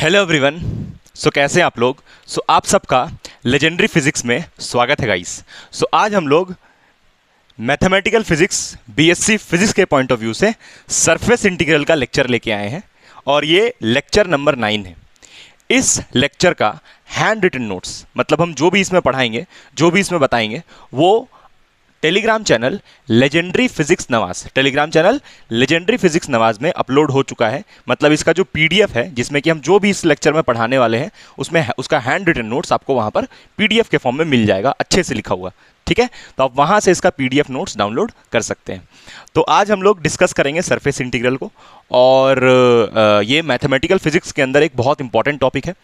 Hello everyone. कैसे हैं आप लोग। आप सबका लेजेंडरी फिजिक्स में स्वागत है गाइस। आज हम लोग मैथमेटिकल फिजिक्स बीएससी फिजिक्स के पॉइंट ऑफ व्यू से सरफेस इंटीग्रल का लेक्चर लेके आए हैं और ये लेक्चर नंबर 9 है। इस लेक्चर का हैंड रिटन नोट्स, मतलब हम जो भी इसमें पढ़ाएंगे, जो भी इसमें बताएंगे, वो Telegram channel legendary physics Nawaz में अपलोड हो चुका है। मतलब इसका जो पीडीएफ है, जिसमें कि हम जो भी इस लेक्चर में पढ़ाने वाले हैं, उसमें उसका हैंड रिटन नोट्स आपको वहां पर पीडीएफ के फॉर्म में मिल जाएगा, अच्छे से लिखा हुआ। ठीक है, तो आप वहां से इसका पीडीएफ नोट्स डाउनलोड कर सकते हैं। तो आज हम लोग डिस्कस करेंगे सरफेस इंटीग्रल को, और ये मैथमेटिकल फिजिक्स के अंदर एक बहुत इंपॉर्टेंट टॉपिक है।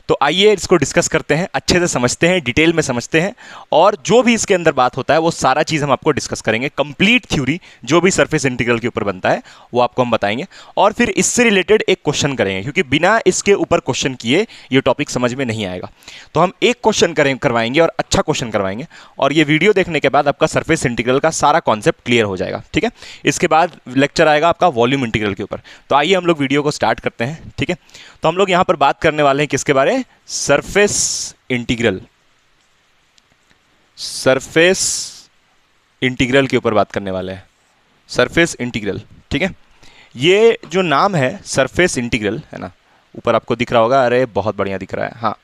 तो आइए इसको डिस्कस करते हैं, अच्छे से समझते हैं, डिटेल में समझते हैं, और जो भी इसके अंदर बात होता है वो सारा चीज़ हम आपको डिस्कस करेंगे। कंप्लीट थ्योरी जो भी सरफेस इंटीग्रल के ऊपर बनता है वो आपको हम बताएंगे, और फिर इससे रिलेटेड एक क्वेश्चन करेंगे, क्योंकि बिना इसके ऊपर क्वेश्चन किए ये टॉपिक समझ में नहीं आएगा। तो हम एक क्वेश्चन करवाएंगे, और अच्छा क्वेश्चन करवाएंगे, और ये वीडियो देखने के बाद आपका सरफेस इंटीग्रल का सारा कॉन्सेप्ट क्लियर हो जाएगा। ठीक है, इसके बाद लेक्चर आएगा आपका वॉल्यूम इंटीग्रल के ऊपर। तो आइए हम लोग वीडियो को स्टार्ट करते हैं। ठीक है, तो हम लोग यहाँ पर बात करने वाले हैं किसके बारे? सरफेस इंटीग्रल के ऊपर बात करने वाले हैं। सरफेस इंटीग्रल, ठीक है। ये जो नाम है सरफेस इंटीग्रल, है ना, ऊपर आपको दिख रहा होगा, अरे बहुत बढ़िया दिख रहा है, हाँ।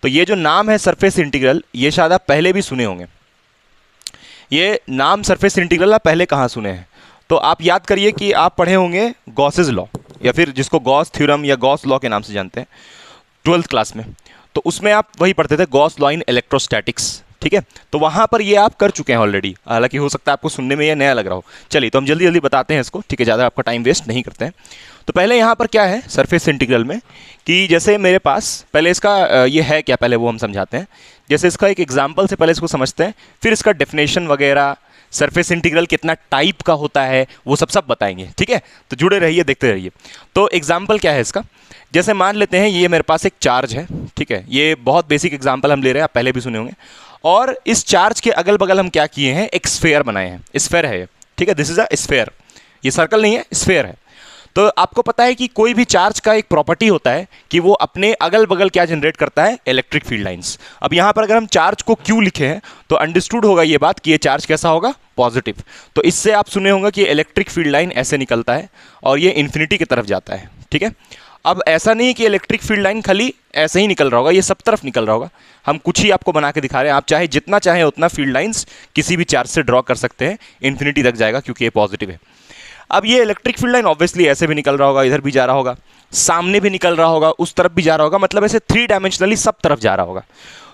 तो ये जो नाम है सरफेस इंटीग्रल, ये शायद आप पहले भी सुने होंगे। ये नाम सरफेस इंटीग्रल आप पहले कहाँ सुने हैं? तो आप याद करिए कि आप पढ़े होंगे गॉसेस लॉ, या फिर जिसको गॉस थ्योरम या गॉस लॉ के नाम से जानते हैं, 12th क्लास में। तो उसमें आप वही पढ़ते थे, गॉस लॉ इन इलेक्ट्रोस्टैटिक्स। ठीक है, तो वहां पर ये आप कर चुके हैं ऑलरेडी, हालांकि हो सकता है आपको सुनने में ये नया लग रहा हो। चलिए, तो हम जल्दी जल्दी बताते हैं इसको, ठीक है, ज़्यादा आपका टाइम वेस्ट नहीं करते हैं। तो पहले यहाँ पर क्या है सरफेस इंटीग्रल में, कि जैसे मेरे पास पहले इसका ये है क्या, पहले वो हम समझाते हैं। जैसे इसका एक एग्जाम्पल से पहले इसको समझते हैं, फिर इसका डेफिनेशन वगैरह, सरफेस इंटीग्रल कितना टाइप का होता है, वो सब बताएंगे। ठीक है, तो जुड़े रहिए, देखते रहिए। तो एग्जाम्पल क्या है इसका? जैसे मान लेते हैं ये मेरे पास एक चार्ज है, ठीक है, ये बहुत बेसिक एग्जाम्पल हम ले रहे हैं, आप पहले भी सुने होंगे। और इस चार्ज के अगल बगल हम क्या किए हैं, एक स्फेयर बनाए हैं। स्फेयर है ये, ठीक है, दिस इज अ स्फेयर। ये सर्कल नहीं है, स्फेयर है। तो आपको पता है कि कोई भी चार्ज का एक प्रॉपर्टी होता है कि वो अपने अगल बगल क्या जनरेट करता है, इलेक्ट्रिक फील्ड लाइंस। अब यहाँ पर अगर हम चार्ज को क्यू लिखे हैं तो अंडरस्टूड होगा ये बात कि ये चार्ज कैसा होगा, पॉजिटिव। तो इससे आप सुने होंगे कि इलेक्ट्रिक फील्ड लाइन ऐसे निकलता है और ये इन्फिनिटी की तरफ जाता है। ठीक है, अब ऐसा नहीं है कि इलेक्ट्रिक फील्ड लाइन खाली ऐसे ही निकल रहा होगा, ये सब तरफ निकल रहा होगा। हम कुछ ही आपको बना के दिखा रहे हैं, आप चाहे जितना चाहे उतना फील्ड लाइंस किसी भी चार्ज से ड्रॉ कर सकते हैं, इन्फिनिटी तक जाएगा क्योंकि ये पॉजिटिव है। अब ये इलेक्ट्रिक फील्ड लाइन ऑब्वियसली ऐसे भी निकल रहा होगा, इधर भी जा रहा होगा, सामने भी निकल रहा होगा, उस तरफ भी जा रहा होगा, मतलब ऐसे 3 डायमेंशनली सब तरफ जा रहा होगा।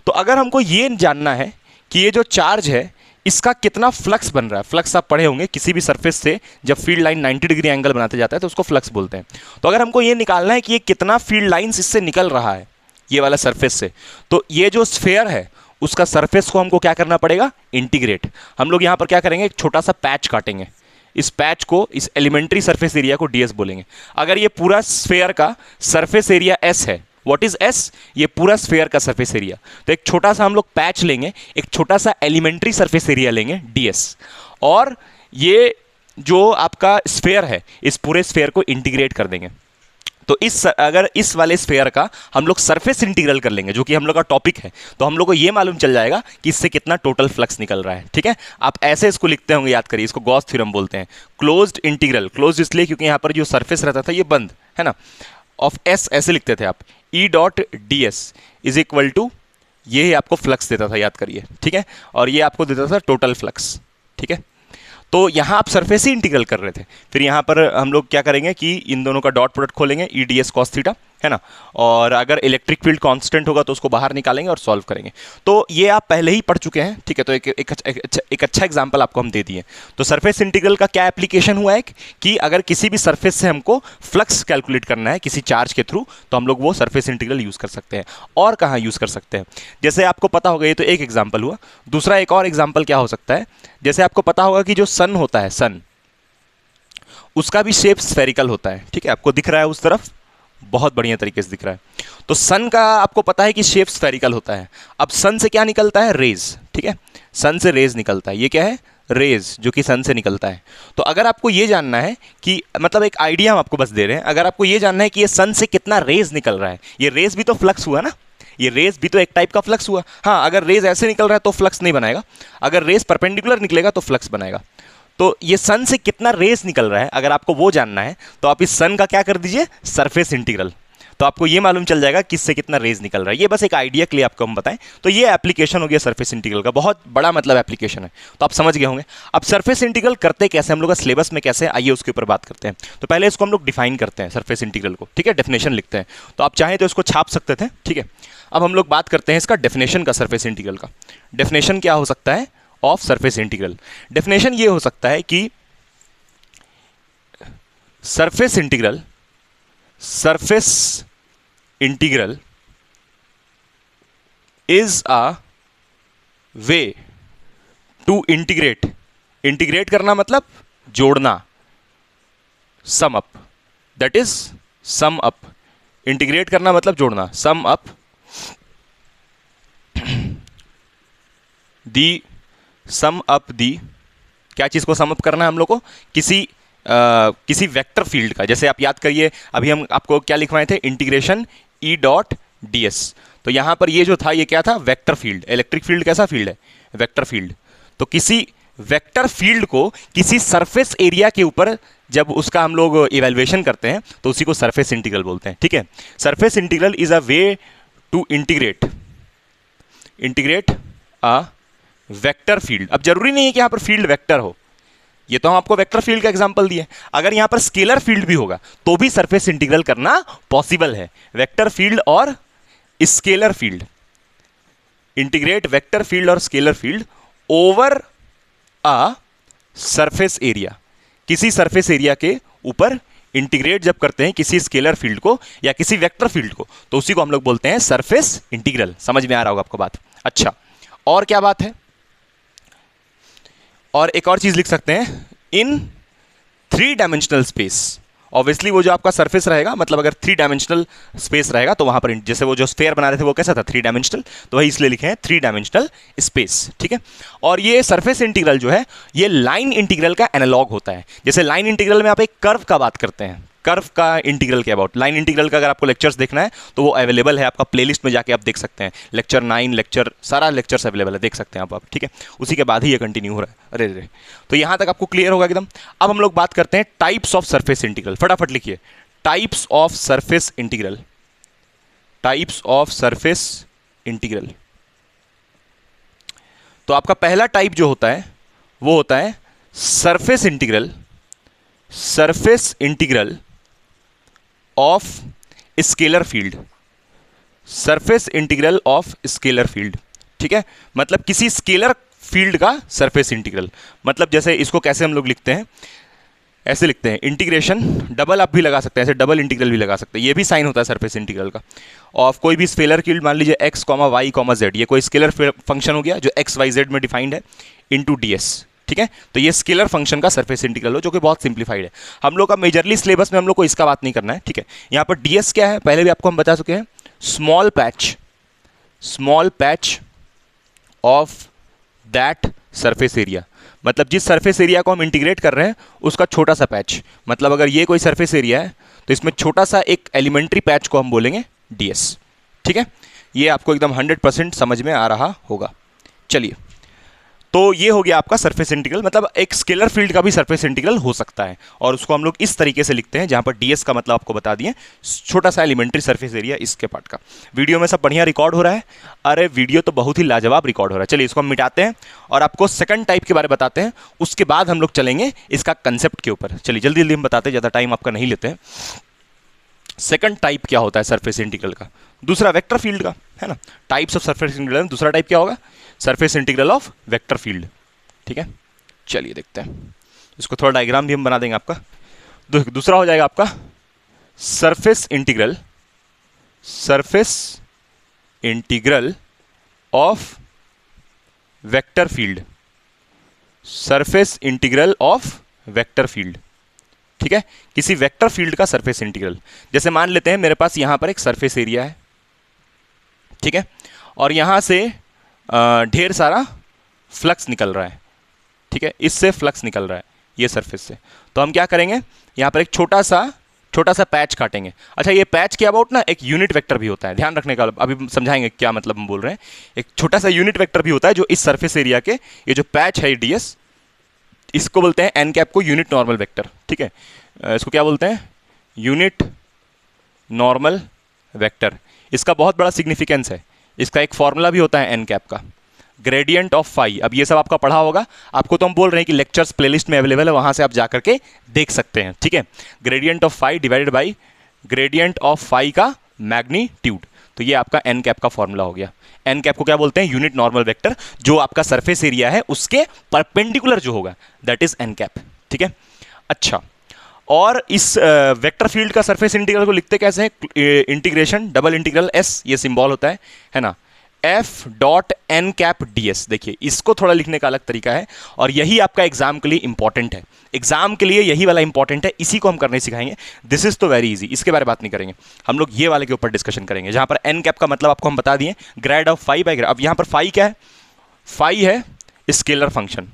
तो अगर हमको ये जानना है कि ये जो चार्ज है इसका कितना फ्लक्स बन रहा है, फ्लक्स आप पढ़े होंगे किसी भी सरफेस से जब फील्ड लाइन 90 डिग्री एंगल बनाते जाता है तो उसको फ्लक्स बोलते हैं। तो अगर हमको ये निकालना है कि ये कितना फील्ड लाइंस इससे निकल रहा है ये वाला सरफेस से, तो ये जो स्फेयर है उसका सरफेस को हमको क्या करना पड़ेगा, इंटीग्रेट। हम लोग यहाँ पर क्या करेंगे, एक छोटा सा पैच काटेंगे, इस पैच को, इस एलिमेंट्री सरफेस एरिया को ds बोलेंगे। अगर ये पूरा स्फेयर का सरफेस एरिया s है, व्हाट इज s, ये पूरा स्फेयर का सरफेस एरिया, तो एक छोटा सा हम लोग पैच लेंगे, एक छोटा सा एलिमेंट्री सरफेस एरिया लेंगे ds, और ये जो आपका स्फेयर है इस पूरे स्फेयर को इंटीग्रेट कर देंगे। तो अगर इस वाले स्फेयर का हम लोग सरफेस इंटीग्रल कर लेंगे, जो कि हम लोग का टॉपिक है, तो हम लोग को ये मालूम चल जाएगा कि इससे कितना टोटल फ्लक्स निकल रहा है। ठीक है, आप ऐसे इसको लिखते होंगे, याद करिए, इसको गॉस थ्योरम बोलते हैं। क्लोज्ड इंटीग्रल, क्लोज्ड इसलिए क्योंकि यहाँ पर जो सरफेस रहता था ये बंद है ना, ऑफ एस ऐसे लिखते थे आप, E dot D S is equal to, ये आपको फ्लक्स देता था, याद करिए। ठीक है, और ये आपको देता था टोटल फ्लक्स। ठीक है, तो यहाँ आप सरफेस ही इंटीग्रल कर रहे थे। फिर यहाँ पर हम लोग क्या करेंगे कि इन दोनों का डॉट प्रोडक्ट खोलेंगे, E D S cos theta, है ना, और अगर इलेक्ट्रिक फील्ड कांस्टेंट होगा तो उसको बाहर निकालेंगे और सॉल्व करेंगे। तो ये आप पहले ही पढ़ चुके हैं। ठीक है, तो एक अच्छा एग्जांपल आपको हम दे दिए। तो सरफेस इंटीग्रल का क्या एप्लीकेशन हुआ है कि अगर किसी भी सरफेस से हमको फ्लक्स कैलकुलेट करना है किसी चार्ज के थ्रू, तो हम लोग वो सरफेस इंटीग्रल यूज़ कर सकते हैं। और कहाँ यूज़ कर सकते हैं, जैसे आपको पता होगा, ये तो एक एग्जाम्पल हुआ। दूसरा एक और एग्जाम्पल क्या हो सकता है, जैसे आपको पता होगा कि जो सन होता है, सन, उसका भी शेप स्फेरिकल होता है। ठीक है, आपको दिख रहा है उस तरफ, बहुत बढ़िया तरीके से दिख रहा है। तो सन का आपको पता है कि शेप स्फेरिकल होता है। अब सन से क्या निकलता है, रेज। ठीक है, सन से रेज निकलता है, ये क्या है, रेज जो कि सन से निकलता है। तो अगर आपको ये जानना है कि मतलब एक आइडिया हम आपको बस दे रहे हैं, अगर आपको ये जानना है कि ये सन से कितना रेज निकल रहा है, ये रेज भी तो फ्लक्स हुआ ना, ये रेज भी तो एक टाइप का फ्लक्स हुआ। हाँ, अगर रेज ऐसे निकल रहा है तो फ्लक्स नहीं बनाएगा, अगर रेज परपेंडिकुलर निकलेगा तो फ्लक्स बनाएगा। तो ये सन से कितना रेज निकल रहा है, अगर आपको वो जानना है तो आप इस सन का क्या कर दीजिए, सरफेस इंटीग्रल। तो आपको ये मालूम चल जाएगा किससे कितना रेज निकल रहा है। ये बस एक आइडिया के लिए आपको हम बताएं। तो ये एप्लीकेशन हो गया सरफेस इंटीग्रल का, बहुत बड़ा मतलब एप्लीकेशन है, तो आप समझ गए होंगे। अब सरफेस इंटीग्रल करते कैसे, हम लोग का सिलेबस में कैसे, आइए उसके ऊपर बात करते हैं। तो पहले इसको हम लोग डिफाइन करते हैं सरफेस इंटीग्रल को, ठीक है, डेफिनेशन लिखते हैं। तो आप चाहें तो इसको छाप सकते थे, ठीक है। अब हम लोग बात करते हैं इसका डेफिनेशन का, सरफेस इंटीग्रल का। डेफिनेशन क्या हो सकता है ऑफ सरफेस इंटीग्रल? डेफिनेशन ये हो सकता है कि surface integral is a way to integrate करना मतलब जोड़ना, sum up, that is sum up. Integrate करना मतलब जोड़ना, सम अप दी क्या चीज को सम अप करना है हम लोग को, किसी वेक्टर फील्ड का। जैसे आप याद करिए, अभी हम आपको क्या लिखवाए थे, इंटीग्रेशन ई डॉट डी एस। तो यहां पर ये जो था ये क्या था, वेक्टर फील्ड। इलेक्ट्रिक फील्ड कैसा फील्ड है, वेक्टर फील्ड। तो किसी वेक्टर फील्ड को किसी सरफेस एरिया के ऊपर जब उसका हम लोग इवैल्यूएशन करते हैं तो उसी को सरफेस इंटीग्रल बोलते हैं, ठीक है। Surface integral is a way to integrate a vector field. अब जरूरी नहीं है कि यहां पर फील्ड वेक्टर हो, ये तो हम आपको वेक्टर फील्ड का एग्जांपल दिए। अगर यहां पर स्केलर फील्ड भी होगा तो भी सरफेस इंटीग्रल करना पॉसिबल है। वेक्टर फील्ड और scalar field, integrate vector field और scalar field over a surface area. किसी सरफेस एरिया के ऊपर इंटीग्रेट जब करते हैं किसी स्केलर फील्ड को या किसी वेक्टर फील्ड को, तो उसी को हम लोग बोलते हैं सरफेस इंटीग्रल। समझ में आ रहा होगा आपको बात। अच्छा, और क्या बात है, और एक और चीज लिख सकते हैं, इन 3 डायमेंशनल स्पेस। ऑब्वियसली वो जो आपका सरफेस रहेगा, मतलब अगर 3 डायमेंशनल स्पेस रहेगा तो वहां पर जैसे वो जो स्फेयर बना रहे थे वो कैसा था, 3 डायमेंशनल, तो वही इसलिए लिखे हैं 3 डायमेंशनल स्पेस, ठीक है। और ये सरफेस इंटीग्रल जो है ये लाइन इंटीग्रल का एनालॉग होता है। जैसे लाइन इंटीग्रल में आप एक कर्व का बात करते हैं, कर्व का इंटीग्रल के अबाउट। लाइन इंटीग्रल का अगर आपको लेक्चर्स देखना है तो वो अवेलेबल है आपका प्लेलिस्ट में, जाके आप देख सकते हैं। लेक्चर 9 लेक्चर सारा लेक्चर्स अवेलेबल है, देख सकते हैं आप, ठीक है। उसी के बाद ही ये कंटिन्यू हो रहा है। अरे रे, तो यहां तक आपको क्लियर होगा एकदम। अब हम लोग बात करते हैं टाइप्स ऑफ सरफेस इंटीग्रल। फटाफट लिखिए, types of surface integral. Types of surface integral. तो आपका पहला टाइप जो होता है वो होता है surface integral of scalar field. Surface integral of scalar field, ठीक है। मतलब किसी स्केलर फील्ड का सरफेस इंटीग्रल। मतलब जैसे इसको कैसे हम लोग लिखते हैं, ऐसे लिखते हैं, इंटीग्रेशन, डबल आप भी लगा सकते हैं, ऐसे डबल इंटीग्रल भी लगा सकते हैं। ये भी साइन होता है सरफेस इंटीग्रल का। और कोई भी स्केलर फील्ड, मान लीजिए x, y, z, ये कोई स्केलर फंक्शन हो गया जो x, y, z में डिफाइंड है, इनटू ds, ठीक है। तो ये स्केलर फंक्शन का सरफेस इंटीग्रल हो, जो कि बहुत सिंप्लीफाइड है। हम लोग का मेजरली सिलेबस में हम लोग को इसका बात नहीं करना है, ठीक है। यहाँ पर ds क्या है, पहले भी आपको हम बता चुके हैं, small patch of that surface area. मतलब जिस सरफेस एरिया को हम इंटीग्रेट कर रहे हैं उसका छोटा सा पैच। मतलब अगर ये कोई सरफेस एरिया है तो इसमें छोटा सा एक एलिमेंट्री पैच को हम बोलेंगे ds, ठीक है। ये आपको एकदम 100% समझ में आ रहा होगा। चलिए, तो ये हो गया आपका सरफेस इंटीग्रल। मतलब एक स्केलर फील्ड का भी सरफेस इंटीग्रल हो सकता है, और उसको हम लोग इस तरीके से लिखते हैं, जहां पर ds का मतलब आपको बता दिए, छोटा सा एलिमेंट्री सरफेस एरिया इसके पार्ट का। वीडियो में सब बढ़िया रिकॉर्ड हो रहा है, अरे वीडियो तो बहुत ही लाजवाब रिकॉर्ड हो रहा है। चलिए इसको हम मिटाते हैं और आपको सेकंड टाइप के बारे में बताते हैं, उसके बाद हम लोग चलेंगे इसका कंसेप्ट के ऊपर। चलिए जल्दी जल्दी हम बताते हैं, ज़्यादा टाइम आपका नहीं लेते हैं। सेकंड टाइप क्या होता है सरफेस इंटीग्रल का, दूसरा वेक्टर फील्ड का, है ना। टाइप्स ऑफ सरफेस इंटीग्रल, दूसरा टाइप क्या होगा, surface integral of vector field, ठीक है। चलिए देखते हैं, इसको थोड़ा डायग्राम भी हम बना देंगे आपका। दूसरा हो जाएगा आपका surface integral of vector field. Surface integral of vector field, ठीक है। किसी वेक्टर फील्ड का सरफेस इंटीग्रल। जैसे मान लेते हैं मेरे पास यहां पर एक सरफेस एरिया है, ठीक है, और यहां से ढेर सारा फ्लक्स निकल रहा है, ठीक है, इससे फ्लक्स निकल रहा है ये सरफेस से। तो हम क्या करेंगे, यहाँ पर एक छोटा सा पैच काटेंगे। अच्छा, ये पैच के अबाउट ना एक यूनिट वेक्टर भी होता है, ध्यान रखने का, अभी समझाएंगे क्या मतलब हम बोल रहे हैं। एक छोटा सा यूनिट वेक्टर भी होता है जो इस सरफेस एरिया के, ये जो पैच है ds, इसको बोलते हैं एन कैप को यूनिट नॉर्मल वेक्टर। ठीक है, इसको क्या बोलते हैं, यूनिट नॉर्मल वेक्टर। इसका बहुत बड़ा सिग्निफिकेंस है, इसका एक फॉर्मूला भी होता है एन कैप का, ग्रेडियंट ऑफ फाई। अब ये सब आपका पढ़ा होगा, आपको तो हम बोल रहे हैं कि लेक्चर्स प्लेलिस्ट में अवेलेबल है, वहां से आप जाकर के देख सकते हैं। ठीक है, gradient of phi divided by gradient of phi का मैग्नीट्यूड। तो ये आपका एन कैप का फॉर्मूला हो गया। एन कैप को क्या बोलते हैं, यूनिट नॉर्मल वेक्टर, जो आपका सरफेस एरिया है उसके परपेंडिकुलर जो होगा दैट इज एन कैप। ठीक है, अच्छा, और इस वेक्टर फील्ड का सरफेस इंटीग्रल को लिखते कैसे हैं, इंटीग्रेशन डबल इंटीग्रल एस, ये सिंबल होता है ना, F dot N cap D S. देखिए, इसको थोड़ा लिखने का अलग तरीका है, और यही आपका एग्जाम के लिए इंपॉर्टेंट है, एग्जाम के लिए यही वाला इंपॉर्टेंट है, इसी को हम करने सिखाएंगे। दिस इज तो वेरी इजी, इसके बारे में बात नहीं करेंगे हम लोग, ये वाले के ऊपर डिस्कशन करेंगे, जहां पर एन कैप का मतलब आपको हम बता दिए, grad of phi by grad. अब यहां पर फाई क्या है, फाई है स्केलर फंक्शन।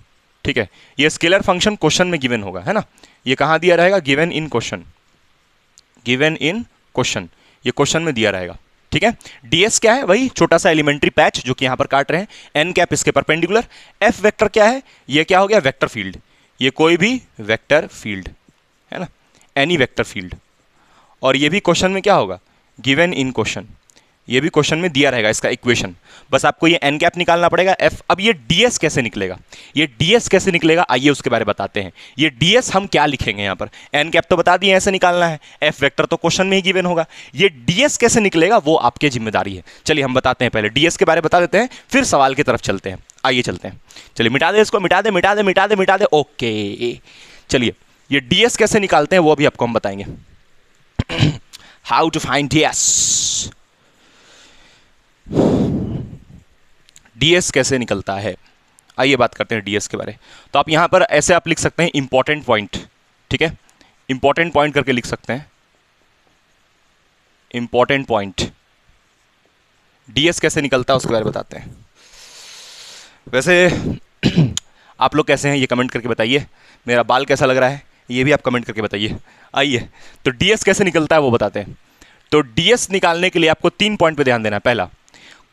ठीक है, ये स्केलर फंक्शन क्वेश्चन में गिवन होगा, है ना, ये कहां दिया रहेगा, given in question, given in question, ये क्वेश्चन में दिया रहेगा। ठीक है, ds क्या है, वही छोटा सा एलिमेंट्री पैच जो कि यहां पर काट रहे हैं, एन कैप इसके परपेंडिकुलर, f वेक्टर क्या है, ये क्या हो गया, वेक्टर फील्ड, ये कोई भी वेक्टर फील्ड है ना, एनी वेक्टर फील्ड, और ये भी क्वेश्चन में क्या होगा, गिवन इन क्वेश्चन, ये भी क्वेश्चन में दिया रहेगा इसका इक्वेशन। बस आपको ये एन कैप निकालना पड़ेगा, f। अब ये ds कैसे निकलेगा, ये ds कैसे निकलेगा, आइए उसके बारे में बताते हैं। ये ds हम क्या लिखेंगे यहाँ पर, एन कैप तो बता दिए ऐसे निकालना है, f वेक्टर तो क्वेश्चन में ही गिवन होगा, ये ds कैसे निकलेगा वो आपकी जिम्मेदारी है। चलिए हम बताते हैं, पहले ds के बारे में बता देते हैं, फिर सवाल की तरफ चलते हैं। आइए चलते हैं, चलिए मिटा दे इसको, मिटा दे मिटा दे मिटा दे मिटा दे, ओके। चलिए ये ds कैसे निकालते हैं वो अभी आपको हम बताएंगे। How to find ds, ds कैसे निकलता है, आइए बात करते हैं ds के बारे। तो आप यहां पर ऐसे आप लिख सकते हैं इंपॉर्टेंट पॉइंट। ठीक है, इंपॉर्टेंट पॉइंट करके लिख सकते हैं, इंपॉर्टेंट पॉइंट। ds कैसे निकलता है उसके बारे में बताते हैं। वैसे आप लोग कैसे हैं ये कमेंट करके बताइए, मेरा बाल कैसा लग रहा है ये भी आप कमेंट करके बताइए। आइए तो ds कैसे निकलता है वो बताते हैं। तो ds निकालने के लिए आपको 3 पॉइंट पे ध्यान देना है। पहला,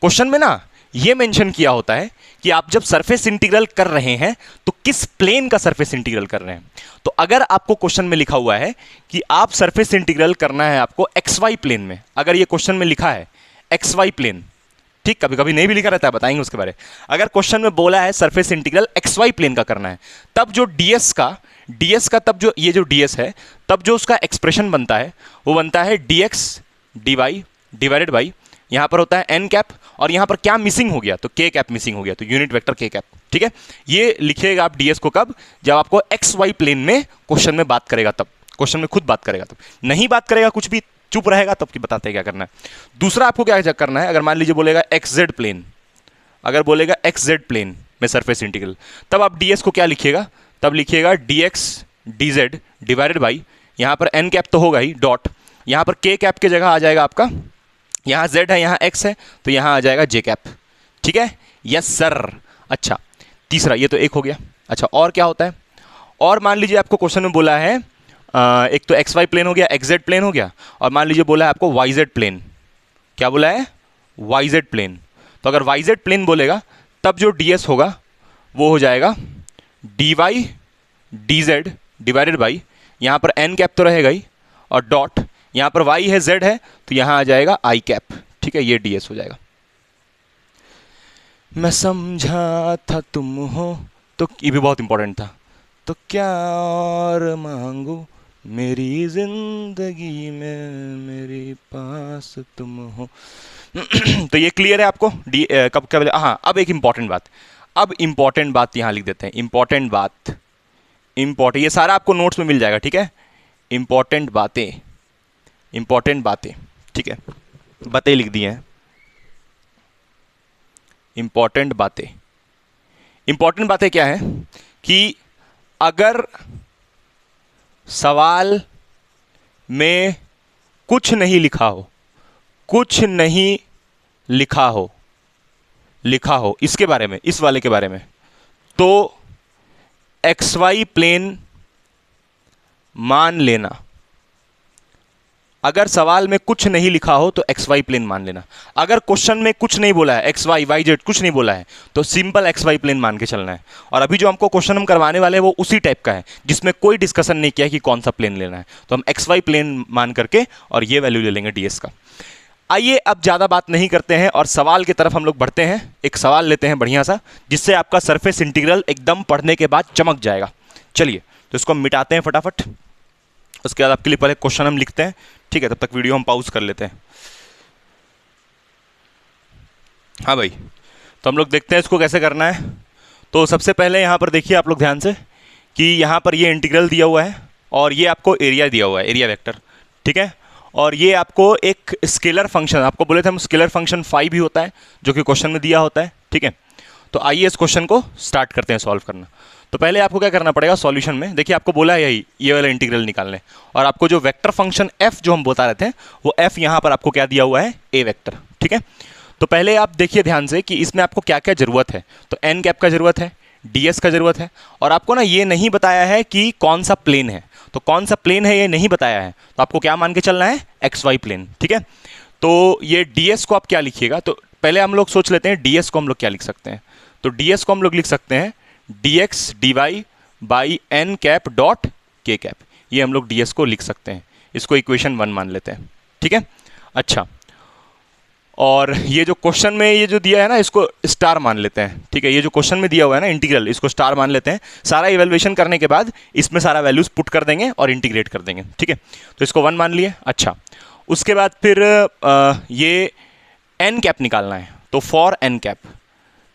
क्वेश्चन में ना ये मेंशन किया होता है कि आप जब सरफेस इंटीग्रल कर रहे हैं तो किस प्लेन का सरफेस इंटीग्रल कर रहे हैं। तो अगर आपको क्वेश्चन में लिखा हुआ है कि आप सरफेस इंटीग्रल करना है आपको XY प्लेन में, अगर ये क्वेश्चन में लिखा है XY प्लेन, ठीक, कभी कभी नहीं भी लिखा रहता है, बताएंगे उसके बारे। अगर क्वेश्चन में बोला है सरफेस इंटीग्रल XY प्लेन का करना है, तब जो ds का तब जो ये जो ds है, तब जो उसका एक्सप्रेशन बनता है वो बनता है dx dy डिवाइडेड बाई, यहां पर होता है एन कैप, और यहां पर क्या मिसिंग हो गया, तो के कैप मिसिंग हो गया, तो यूनिट वेक्टर के कैप। ठीक है, ये लिखिएगा आप ds को कब, जब आपको XY प्लेन में क्वेश्चन में बात करेगा, तब क्वेश्चन में खुद बात करेगा, तब नहीं बात करेगा, कुछ भी चुप रहेगा, तब की बताते हैं क्या करना है। दूसरा आपको क्या करना है, अगर मान लीजिए बोलेगा XZ प्लेन, अगर बोलेगा XZ प्लेन में सरफेस इंटीग्रल, तब आप ds को क्या लिखिएगा, तब लिखिएगा dx dz डिवाइडेड बाई, यहां पर एन कैप तो होगा ही, डॉट, यहां पर के कैप की जगह आ जाएगा आपका, यहां z है यहां x है, तो यहां आ जाएगा j कैप। ठीक है, यस सर। अच्छा, तीसरा, ये तो एक हो गया। अच्छा, और क्या होता है, और मान लीजिए आपको क्वेश्चन में बोला है एक तो XY प्लेन हो गया, XZ प्लेन हो गया, और मान लीजिए बोला है आपको YZ प्लेन, क्या बोला है, YZ प्लेन। तो अगर YZ प्लेन बोलेगा तब जो ds होगा वो हो जाएगा dy dz डिवाइडेड बाई, यहां पर n कैप तो रहेगा ही, और डॉट, यहां पर y है z है, तो यहां आ जाएगा i कैप। ठीक है, ये ds हो जाएगा। मैं समझा था तुम हो, तो ये भी बहुत इंपॉर्टेंट था, तो क्या और मांगू मेरी जिंदगी में मेरे पास तुम हो। तो ये क्लियर है आपको, कब क्या बोले, हाँ। अब एक इंपॉर्टेंट बात, अब इंपॉर्टेंट बात यहां लिख देते हैं, इंपॉर्टेंट बात, इंपॉर्टेंट, ये सारा आपको नोट्स में मिल जाएगा। ठीक है, इंपॉर्टेंट बातें, इंपॉर्टेंट बातें, ठीक है, बातें लिख दी हैं, इंपॉर्टेंट बातें। इंपॉर्टेंट बातें क्या है कि अगर सवाल में कुछ नहीं लिखा हो, कुछ नहीं लिखा हो इसके बारे में, इस वाले के बारे में, तो एक्स वाई प्लेन मान लेना। अगर सवाल में कुछ नहीं लिखा हो तो एक्स वाई प्लेन मान लेना। अगर क्वेश्चन में कुछ नहीं बोला है, एक्स वाई वाई जेड कुछ नहीं बोला है, तो सिंपल एक्स वाई प्लेन मान के चलना है। और अभी जो हमको क्वेश्चन हम करवाने वाले हैं वो उसी टाइप का है जिसमें कोई डिस्कशन नहीं किया कि कौन सा प्लेन लेना है, तो हम एक्स वाई प्लेन मान करके और ये वैल्यू ले लेंगे डीएस का। आइए अब ज़्यादा बात नहीं करते हैं और सवाल की तरफ हम लोग बढ़ते हैं। एक सवाल लेते हैं बढ़िया सा जिससे आपका सरफेस इंटीग्रल एकदम पढ़ने के बाद चमक जाएगा। चलिए तो इसको हम मिटाते हैं फटाफट, उसके बाद आपके लिए पहले क्वेश्चन हम लिखते हैं, ठीक है? तब तक वीडियो हम पॉज कर लेते हैं। हाँ भाई, तो हम लोग देखते हैं इसको कैसे करना है। तो सबसे पहले यहाँ पर देखिए आप लोग ध्यान से कि यहाँ पर ये इंटीग्रल दिया हुआ है और ये आपको एरिया दिया हुआ है, एरिया वेक्टर, ठीक है? और ये आपको एक स्केलर फंक्शन, आपको बोले थे हम स्केलर फंक्शन फाई भी होता है जो कि क्वेश्चन में दिया होता है, ठीक है? तो आइए इस क्वेश्चन को स्टार्ट करते हैं सॉल्व करना। तो पहले आपको क्या करना पड़ेगा, सॉल्यूशन में देखिए आपको बोला है यही ये वाला इंटीग्रल निकालने, और आपको जो वेक्टर फंक्शन एफ जो हम बता रहे थे वो एफ यहाँ पर आपको क्या दिया हुआ है, ए वेक्टर, ठीक है? तो पहले आप देखिए ध्यान से कि इसमें आपको क्या क्या जरूरत है। तो एन कैप का जरूरत है, डीएस का जरूरत है, और आपको ना ये नहीं बताया है कि कौन सा प्लेन है। तो कौन सा प्लेन है ये नहीं बताया है, तो आपको क्या मान के चलना है, एक्स वाई प्लेन, ठीक है? तो ये डीएस को आप क्या लिखिएगा, तो पहले हम लोग सोच लेते हैं डीएस को हम लोग क्या लिख सकते हैं। तो डीएस को हम लोग लिख सकते हैं dx dy by N cap dot k cap, ये हम लोग ds को लिख सकते हैं। इसको इक्वेशन 1 मान लेते हैं, ठीक है? अच्छा, और ये जो क्वेश्चन में ये जो दिया है ना इसको स्टार मान लेते हैं, ठीक है? ये जो क्वेश्चन में दिया हुआ है ना इंटीग्रल, इसको स्टार मान लेते हैं। सारा इवैल्यूएशन करने के बाद इसमें सारा वैल्यूज पुट कर देंगे और इंटीग्रेट कर देंगे, ठीक है? तो इसको 1 मान लिए। अच्छा, उसके बाद फिर ये एन कैप निकालना है, तो फॉर एन कैप,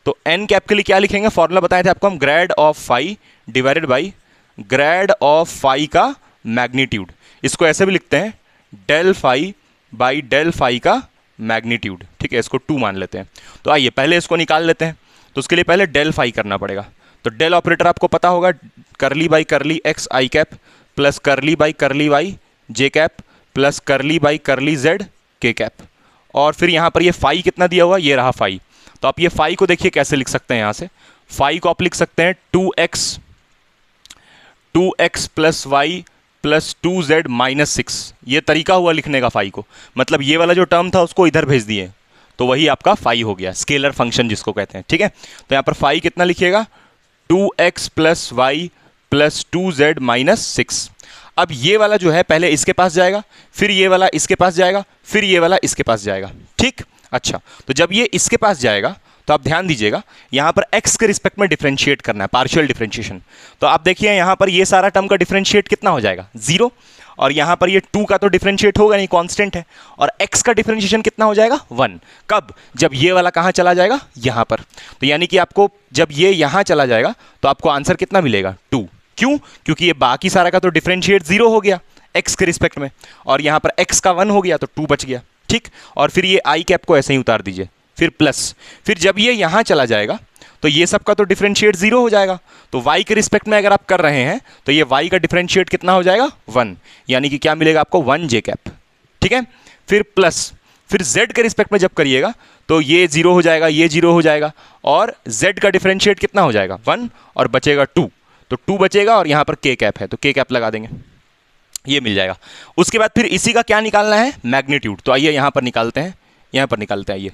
तो एन कैप के लिए क्या लिखेंगे, फॉर्मूला बताए थे आपको हम, grad of phi divided by grad of phi का मैग्नीट्यूड। इसको ऐसे भी लिखते हैं del phi by del phi का मैग्नीट्यूड, ठीक है? इसको 2 मान लेते हैं। तो आइए पहले इसको निकाल लेते हैं। तो उसके लिए पहले डेल फाई करना पड़ेगा। तो डेल ऑपरेटर आपको पता होगा, curly by curly x i cap plus curly by curly y j cap plus curly by curly z k cap, और फिर यहाँ पर ये फाई कितना दिया हुआ, ये रहा फाई। तो आप ये फाई को देखिए कैसे लिख सकते हैं, यहाँ से फाई को आप लिख सकते हैं 2x plus y plus 2z minus 6। ये तरीका हुआ लिखने का फाई को, मतलब ये वाला जो टर्म था उसको इधर भेज दिए, तो वही आपका फाई हो गया, स्केलर फंक्शन जिसको कहते हैं, ठीक है? तो यहाँ पर फाई कितना लिखिएगा, 2x plus y plus 2z minus 6। अब ये वाला जो है पहले इसके पास जाएगा, फिर ये वाला इसके पास जाएगा, फिर ये वाला इसके पास जाएगा, ठीक? अच्छा, तो जब ये इसके पास जाएगा तो आप ध्यान दीजिएगा यहाँ पर x के रिस्पेक्ट में डिफरेंशिएट करना है, पार्शियल डिफरेंशिएशन। तो आप देखिए यहाँ पर ये सारा टर्म का डिफरेंशिएट कितना हो जाएगा, 0, और यहाँ पर ये 2 का तो डिफरेंशिएट होगा नहीं, कांस्टेंट है, और x का डिफरेंशिएशन कितना हो जाएगा, 1। कब, जब ये वाला कहाँ चला जाएगा, यहाँ पर। तो यानी कि आपको जब ये यहाँ चला जाएगा तो आपको आंसर कितना मिलेगा, 2। क्यों, क्योंकि ये बाकी सारा का तो डिफरेंशिएट 0 हो गया x के रिस्पेक्ट में, और यहाँ पर x का 1 हो गया तो 2 बच गया, ठीक? और फिर ये आई कैप को ऐसे ही उतार दीजिए, फिर प्लस, फिर जब ये यहाँ चला जाएगा तो ये सब का तो डिफरेंशिएट 0 हो जाएगा। तो y के रिस्पेक्ट में अगर आप कर रहे हैं तो ये y का डिफरेंशिएट कितना हो जाएगा, 1, यानी कि क्या मिलेगा आपको, 1 जे कैप, ठीक है? फिर प्लस, फिर z के रिस्पेक्ट में जब करिएगा तो ये 0 हो जाएगा, ये 0 हो जाएगा, और z का डिफरेंशिएट कितना हो जाएगा, 1, और बचेगा 2, तो 2 बचेगा, और यहाँ पर k कैप है तो k कैप लगा देंगे, ये मिल जाएगा। उसके बाद फिर इसी का क्या निकालना है, मैग्नीट्यूड। तो आइए यहाँ पर निकालते हैं, यहाँ पर निकालते हैं। आइए,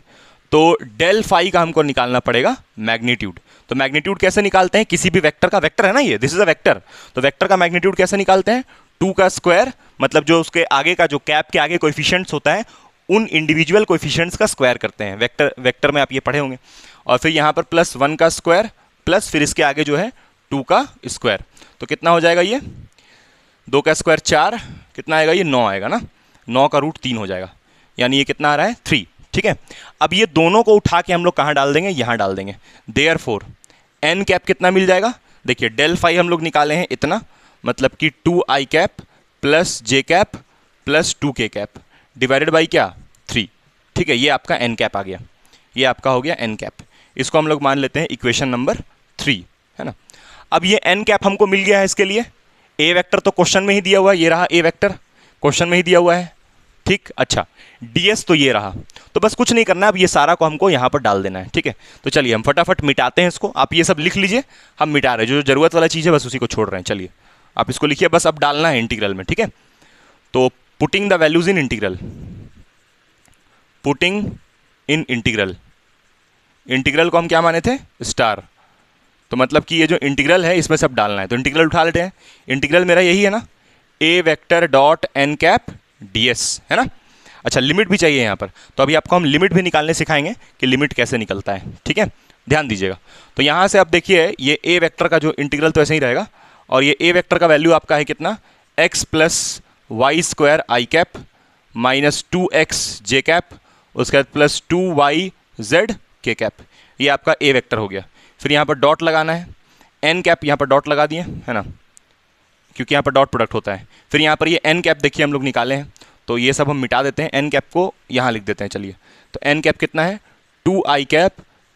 तो डेल फाई का हमको निकालना पड़ेगा मैग्नीट्यूड। तो मैग्नीट्यूड कैसे निकालते हैं, किसी भी वेक्टर का, वेक्टर है ना ये, दिस इज अ वेक्टर, तो वेक्टर का मैग्नीट्यूड कैसे निकालते हैं, 2 का स्क्वायर, मतलब जो उसके आगे का, जो कैप के आगे कोएफिशिएंट्स होता है उन इंडिविजुअल कोएफिशिएंट्स का स्क्वायर करते हैं। वेक्टर में आप ये पढ़े होंगे। और फिर यहाँ पर प्लस 1 का स्क्वायर प्लस फिर इसके आगे जो है 2 का स्क्वायर, तो कितना हो जाएगा, ये 2 का स्क्वायर 4, कितना आएगा, ये 9 आएगा ना, 9 का रूट 3 हो जाएगा, यानी ये कितना आ रहा है, 3, ठीक है? अब ये दोनों को उठा के हम लोग कहाँ डाल देंगे, यहाँ डाल देंगे। देयरफॉर एन कैप कितना मिल जाएगा, देखिए डेल फाई हम लोग निकाले हैं इतना, मतलब कि 2i cap plus J cap plus 2k cap divided by क्या, 3, ठीक है? ये आपका एन कैप आ गया, ये आपका हो गया एन कैप। इसको हम लोग मान लेते हैं इक्वेशन नंबर 3, है ना? अब ये एन कैप हमको मिल गया है, इसके लिए ए वेक्टर तो क्वेश्चन में ही दिया हुआ है, ये रहा ए वेक्टर, क्वेश्चन में ही दिया हुआ है, ठीक। अच्छा, ds तो ये रहा, तो बस कुछ नहीं करना है, अब ये सारा को हमको यहाँ पर डाल देना है, ठीक है। तो चलिए हम फटाफट मिटाते हैं इसको, आप ये सब लिख लीजिए, हम मिटा रहे हैं, जो जरूरत वाला चीज़ है बस उसी को छोड़ रहे हैं। चलिए आप इसको लिखिए, बस अब डालना है इंटीग्रल में, ठीक है। तो putting the values in integral, putting in integral, integral को हम क्या माने थे, स्टार, तो मतलब कि ये जो इंटीग्रल है इसमें सब डालना है। तो इंटीग्रल उठा लेते हैं, इंटीग्रल मेरा यही है ना, A vector dot N cap ds, है ना। अच्छा, लिमिट भी चाहिए यहाँ पर, तो अभी आपको हम लिमिट भी निकालने सिखाएंगे कि लिमिट कैसे निकलता है, ठीक है, ध्यान दीजिएगा। तो यहाँ से आप देखिए, ये ए वेक्टर का जो इंटीग्रल तो ऐसे ही रहेगा, और ये ए वेक्टर का वैल्यू आपका है कितना, x प्लस वाई स्क्वायर आई कैप माइनस 2x जे कैप, उसके बाद प्लस 2y z के कैप, ये आपका ए वेक्टर हो गया। फिर यहाँ पर डॉट लगाना है, एन कैप यहाँ पर डॉट लगा दिए, है ना, क्योंकि यहाँ पर डॉट प्रोडक्ट होता है। फिर यहाँ पर ये एन कैप देखिए हम लोग निकाले हैं, तो ये सब हम मिटा देते हैं, एन कैप को यहाँ लिख देते हैं। चलिए, तो एन कैप कितना है, 2i cap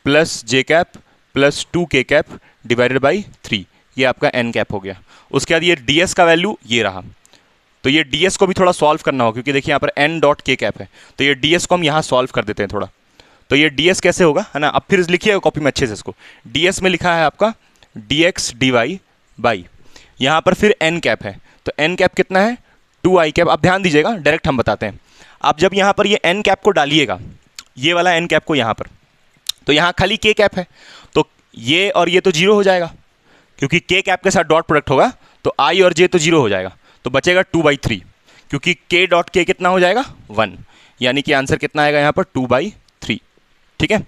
plus J cap plus 2k cap divided by 3, ये आपका एन कैप हो गया। उसके बाद ये ds का वैल्यू ये रहा, तो ये ds को भी थोड़ा सॉल्व करना होगा, क्योंकि देखिए यहाँ पर n डॉट k कैप है, तो ये ds को हम यहाँ सॉल्व कर देते हैं थोड़ा। तो ये ds कैसे होगा, है ना, अब फिर लिखिएगा कॉपी में अच्छे से इसको। ds में लिखा है आपका dx dy बाई, यहाँ पर फिर n कैप है, तो n कैप कितना है, 2i कैप। अब ध्यान दीजिएगा, डायरेक्ट हम बताते हैं। आप जब यहाँ पर ये n कैप को डालिएगा, ये वाला n कैप को यहाँ पर, तो यहाँ खाली k कैप है, तो ये और ये तो जीरो हो जाएगा, क्योंकि k कैप के साथ डॉट प्रोडक्ट होगा, तो i और j तो जीरो हो जाएगा, तो बचेगा 2/3, क्योंकि k डॉट k कितना हो जाएगा 1, यानी कि आंसर कितना आएगा यहाँ पर 2/3, ठीक है।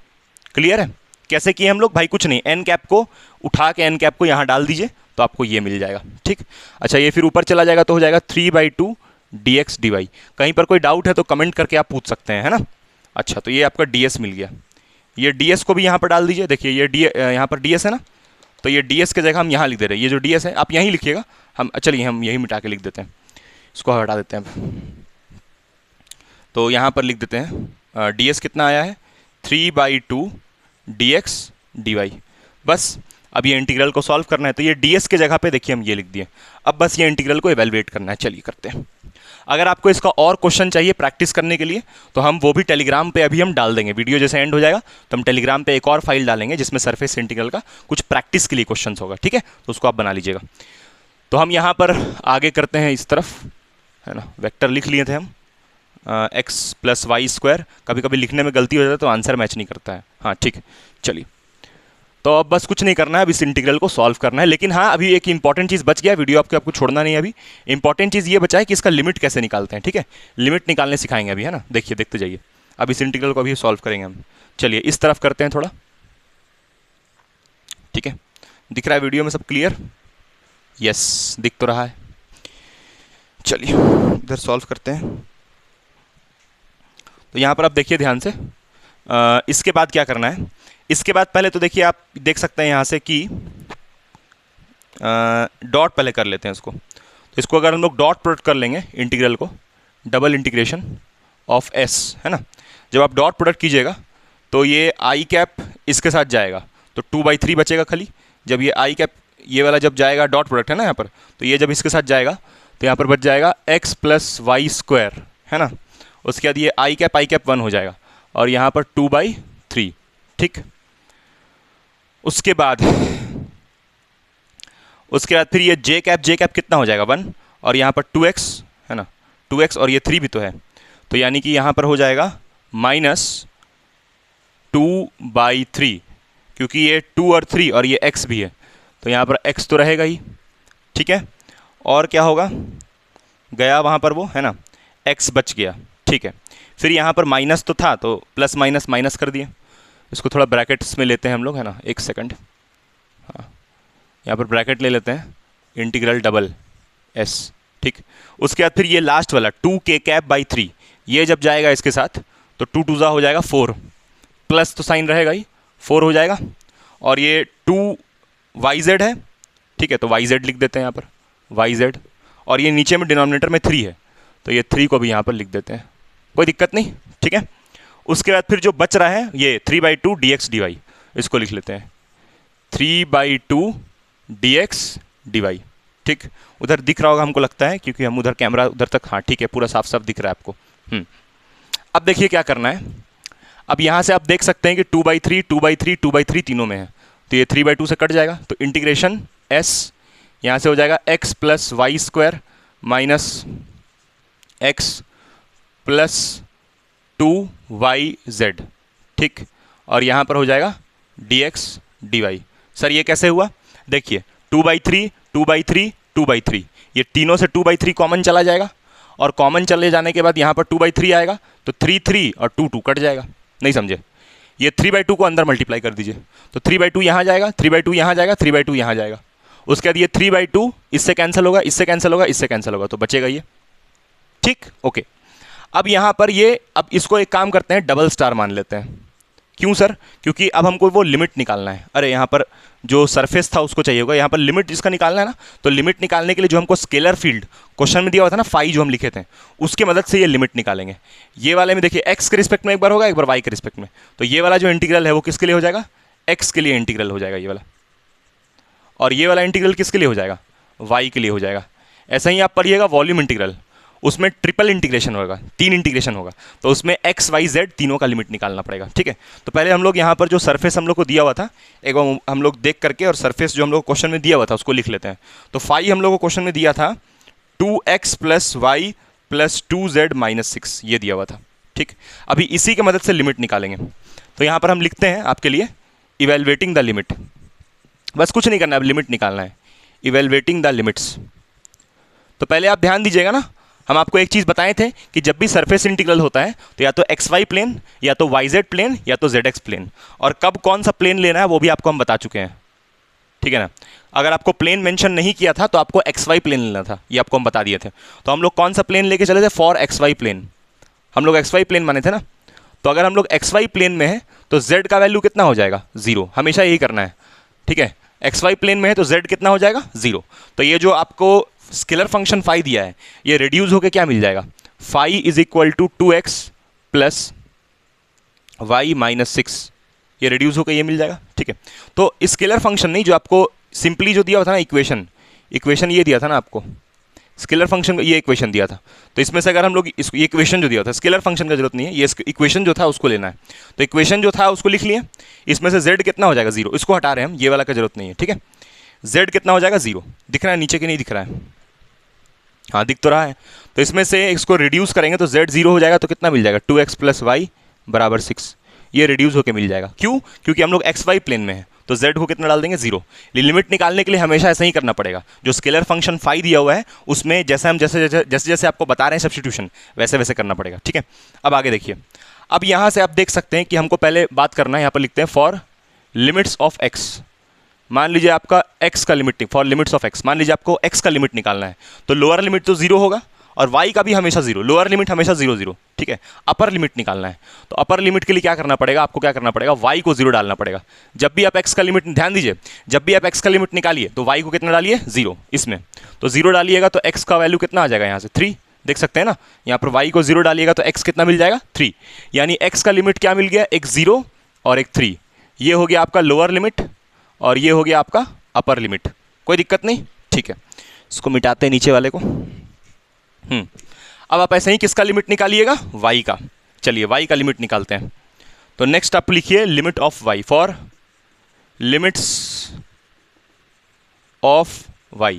क्लियर है, कैसे किए हम लोग भाई, कुछ नहीं, n कैप को उठा के n कैप को यहाँ डाल दीजिए, तो आपको ये मिल जाएगा, ठीक। अच्छा, ये फिर ऊपर चला जाएगा तो हो जाएगा 3/2 dx dy। कहीं पर कोई डाउट है तो कमेंट करके आप पूछ सकते हैं, है ना। अच्छा, तो ये आपका ds मिल गया, ये ds को भी यहाँ पर डाल दीजिए, देखिए ये यहाँ पर ds है ना, तो ये ds की जगह हम यहाँ लिख दे रहे हैं, ये जो ds है आप यहीं लिखिएगा, हम चलिए हम यही मिटा के लिख देते हैं, इसको हटा देते हैं। तो यहाँ पर लिख देते हैं ds कितना आया है, 3/2 dx dy। बस अब ये इंटीग्रल को सॉल्व करना है, तो ये ds के जगह पे देखिए हम ये लिख दिए। अब बस ये इंटीग्रल को एवेलुएट करना है, चलिए करते हैं। अगर आपको इसका और क्वेश्चन चाहिए प्रैक्टिस करने के लिए, तो हम वो भी टेलीग्राम पे अभी हम डाल देंगे, वीडियो जैसे एंड हो जाएगा तो हम टेलीग्राम पे एक और फाइल डालेंगे जिसमें सरफेस इंटीग्रल का कुछ प्रैक्टिस के लिए क्वेश्चन होगा, ठीक है, तो उसको आप बना लीजिएगा। तो हम यहाँ पर आगे करते हैं इस तरफ, है ना, वेक्टर लिख लिए थे हम, x प्लस वाई स्क्वायर, कभी कभी लिखने में गलती हो जाता है तो आंसर मैच नहीं करता है, हाँ ठीक है। चलिए, तो अब बस कुछ नहीं करना है, अब इस इंटीग्रल को सॉल्व करना है। लेकिन हाँ, अभी एक इंपॉर्टेंट चीज़ बच गया, वीडियो आपको छोड़ना नहीं है। अभी इंपॉर्टेंट चीज़ ये बचा है कि इसका लिमिट कैसे निकालते हैं, ठीक है, लिमिट निकालने सिखाएंगे अभी, है ना। देखिए, देखते जाइए, अब इस इंटीग्रल को अभी सॉल्व करेंगे हम। चलिए इस तरफ करते हैं थोड़ा, ठीक है, दिख रहा है वीडियो में सब क्लियर, यस दिख तो रहा है। चलिए इधर सॉल्व करते हैं। तो यहाँ पर आप देखिए ध्यान से, इसके बाद क्या करना है, इसके बाद पहले तो देखिए आप देख सकते हैं यहाँ से कि डॉट पहले कर लेते हैं इसको। तो इसको अगर हम लोग डॉट प्रोडक्ट कर लेंगे इंटीग्रल को, डबल इंटीग्रेशन ऑफ एस, है ना, जब आप डॉट प्रोडक्ट कीजिएगा तो ये आई कैप इसके साथ जाएगा, तो 2/3 बचेगा खाली। जब ये आई कैप ये वाला जब जाएगा, डॉट प्रोडक्ट है ना यहाँ पर, तो ये जब इसके साथ जाएगा तो यहाँ पर बच जाएगा x प्लस वाई स्क्वायर, है ना। उसके बाद ये आई कैप 1 हो जाएगा, और यहाँ पर 2/3, ठीक। उसके बाद फिर ये जे कैप कितना हो जाएगा 1, और यहाँ पर 2x, है ना, 2x और ये 3 भी तो है, तो यानी कि यहाँ पर हो जाएगा -2/3, क्योंकि ये 2 और 3 और ये x भी है, तो यहाँ पर x तो रहेगा ही, ठीक है। और क्या होगा, गया वहाँ पर वो, है ना, x बच गया, ठीक है। फिर यहाँ पर माइनस तो था, तो प्लस माइनस माइनस कर दिए। इसको थोड़ा ब्रैकेट्स में लेते हैं हम लोग, है ना, एक सेकंड, हाँ, यहाँ पर ब्रैकेट ले लेते हैं, इंटीग्रल डबल s, ठीक। उसके बाद फिर ये लास्ट वाला 2k कैप बाई 3, ये जब जाएगा इसके साथ तो 2 2 हो जाएगा 4, प्लस तो साइन रहेगा ही, 4 हो जाएगा। और ये 2yz है, ठीक है, तो yz लिख देते हैं यहाँ पर yz, और ये नीचे में डिनोमिनेटर में 3 है, तो ये 3 को भी यहाँ पर लिख देते हैं, कोई दिक्कत नहीं, ठीक है। उसके बाद फिर जो बच रहा है ये 3/2 dx dy, इसको लिख लेते हैं 3/2 dx dy, ठीक। उधर दिख रहा होगा हमको लगता है, क्योंकि हम उधर कैमरा उधर तक, हाँ ठीक है, पूरा साफ साफ दिख रहा है आपको, अब देखिए क्या करना है। अब यहाँ से आप देख सकते हैं कि 2/3 2/3 2/3 तीनों में है, तो ये 3/2 से कट जाएगा, तो इंटीग्रेशन एस यहाँ से हो जाएगा x plus y square minus x plus 2yz, ठीक, और यहाँ पर हो जाएगा dx dy। सर ये कैसे हुआ? देखिए 2/3 2/3 2/3, ये तीनों से 2/3 कॉमन चला जाएगा, और कॉमन चले जाने के बाद यहाँ पर 2/3 आएगा, तो 3 3 और 2 2 कट जाएगा। नहीं समझे? ये 3/2 को अंदर मल्टीप्लाई कर दीजिए, तो 3/2 यहाँ जाएगा, 3/2 यहाँ जाएगा, 3/2 यहाँ जाएगा। उसके बाद ये 3/2 इससे कैंसिल होगा, इससे कैंसिल होगा, इससे कैंसिल होगा, तो बचेगा ये, ठीक, ओके। अब यहाँ पर ये, अब इसको एक काम करते हैं, डबल स्टार मान लेते हैं। क्यों सर? क्योंकि अब हमको वो लिमिट निकालना है। अरे यहाँ पर जो सरफेस था उसको चाहिए होगा, यहाँ पर लिमिट जिसका निकालना है ना, तो लिमिट निकालने के लिए जो हमको स्केलर फील्ड क्वेश्चन में दिया हुआ था ना, फाई जो हम लिखे थे, उसकी मदद से ये लिमिट निकालेंगे। ये वाले में देखिए एक्स के रिस्पेक्ट में एक बार होगा, एक बार वाई के रिस्पेक्ट में, तो ये वाला जो इंटीग्रल है वो किसके लिए हो जाएगा? एक्स के लिए इंटीग्रल हो जाएगा ये वाला, और ये वाला इंटीग्रल किसके लिए हो जाएगा? वाई के लिए हो जाएगा। ऐसा ही आप पढ़िएगा वॉल्यूम इंटीग्रल, उसमें ट्रिपल इंटीग्रेशन होगा, 3 इंटीग्रेशन होगा, तो उसमें एक्स वाई जेड तीनों का लिमिट निकालना पड़ेगा, ठीक है। तो पहले हम लोग यहाँ पर जो सरफेस हम लोग को दिया हुआ था, एक बार हम लोग देख करके, और सरफेस जो हम लोग क्वेश्चन में दिया हुआ था उसको लिख लेते हैं। तो फाई हम लोग को क्वेश्चन में दिया था 2x plus y plus 2z minus 6, ये दिया हुआ था, ठीक। अभी इसी की मदद से लिमिट निकालेंगे, तो यहाँ पर हम लिखते हैं आपके लिए इवेलुएटिंग द लिमिट। बस कुछ नहीं करना है, अब लिमिट निकालना है, इवेलुएटिंग द लिमिट्स। तो पहले आप ध्यान दीजिएगा ना, हम आपको एक चीज़ बताए थे कि जब भी सरफेस इंटीग्रल होता है तो या तो एक्स वाई प्लेन, या तो वाई जेड प्लेन, या तो जेड एक्स प्लेन, और कब कौन सा प्लेन लेना है वो भी आपको हम बता चुके हैं, ठीक है ना। अगर आपको प्लेन मेंशन नहीं किया था तो आपको एक्स वाई प्लेन लेना था, ये आपको हम बता दिए थे। तो हम लोग कौन सा प्लेन लेके चले थे? फॉर एक्स वाई प्लेन, हम लोग एक्स वाई प्लेन माने थे ना। तो अगर हम लोग एक्स वाई प्लेन में है तो जेड का वैल्यू कितना हो जाएगा? 0, हमेशा यही करना है, ठीक है। एक्स वाई प्लेन में है तो जेड कितना हो जाएगा? 0। तो ये जो आपको स्केलर फंक्शन फाई दिया है, ये रिड्यूस होकर क्या मिल जाएगा? Phi is equal to 2x plus y minus 6, ये रिड्यूस होकर ये मिल जाएगा, ठीक है। तो स्केलर फंक्शन नहीं, जो आपको सिंपली जो दिया हुआ था ना इक्वेशन ये दिया था ना आपको, स्केलर फंक्शन का ये इक्वेशन दिया था। तो इसमें से अगर हम लोग इस इक्वेशन जो दिया था, स्केलर फंक्शन का जरूरत नहीं है, ये इक्वेशन जो था उसको लेना है। तो इक्वेशन जो था उसको लिख लिए, इसमें से z कितना हो जाएगा? 0, इसको हटा रहे हैं हम, ये वाला का जरूरत नहीं है, ठीक है। z कितना हो जाएगा? 0। दिख रहा है नीचे कि नहीं दिख रहा है? हाँ दिख तो रहा है। तो इसमें से इसको रिड्यूस करेंगे तो z 0 हो जाएगा, तो कितना मिल जाएगा? 2x प्लस वाई बराबर 6, ये रिड्यूस होकर मिल जाएगा। क्यों? क्योंकि हम लोग एक्स वाई प्लेन में है, तो z को कितना डाल देंगे? 0। लिमिट निकालने के लिए हमेशा ऐसा ही करना पड़ेगा, जो स्केलर फंक्शन फाई दिया हुआ है उसमें जैसे हम जैसे जैसे आपको बता रहे हैं सब्स्टिट्यूशन, वैसे वैसे करना पड़ेगा, ठीक है। अब आगे देखिए, अब यहाँ से आप देख सकते हैं कि हमको पहले बात करना है, यहाँ पर लिखते हैं फॉर लिमिट्स ऑफ एक्स। मान लीजिए आपका x का limit, for limits of x, मान लीजिए आपको x का लिमिट निकालना है, तो लोअर लिमिट तो 0 होगा, और y का भी हमेशा 0, लोअर लिमिट हमेशा 0 0, ठीक है। अपर लिमिट निकालना है, तो अपर लिमिट के लिए क्या करना पड़ेगा? आपको क्या करना पड़ेगा? y को 0 डालना पड़ेगा। जब भी आप x का लिमिट, ध्यान दीजिए, जब भी आप x का लिमिट निकालिए तो y को कितना डालिए? 0, इसमें तो 0 डालिएगा तो x का वैल्यू कितना आ जाएगा? यहाँ से 3, देख सकते हैं ना, यहाँ पर y को 0 डालिएगा तो x कितना मिल जाएगा? 3। यानी x का लिमिट क्या मिल गया? एक 0 और एक 3, ये हो गया आपका लोअर लिमिट, और ये हो गया आपका अपर लिमिट। कोई दिक्कत नहीं, ठीक है। इसको मिटाते हैं नीचे वाले को। अब आप ऐसे ही किसका लिमिट निकालिएगा? y का। चलिए y का लिमिट निकालते हैं। तो नेक्स्ट आप लिखिए limit of y, for limits of y।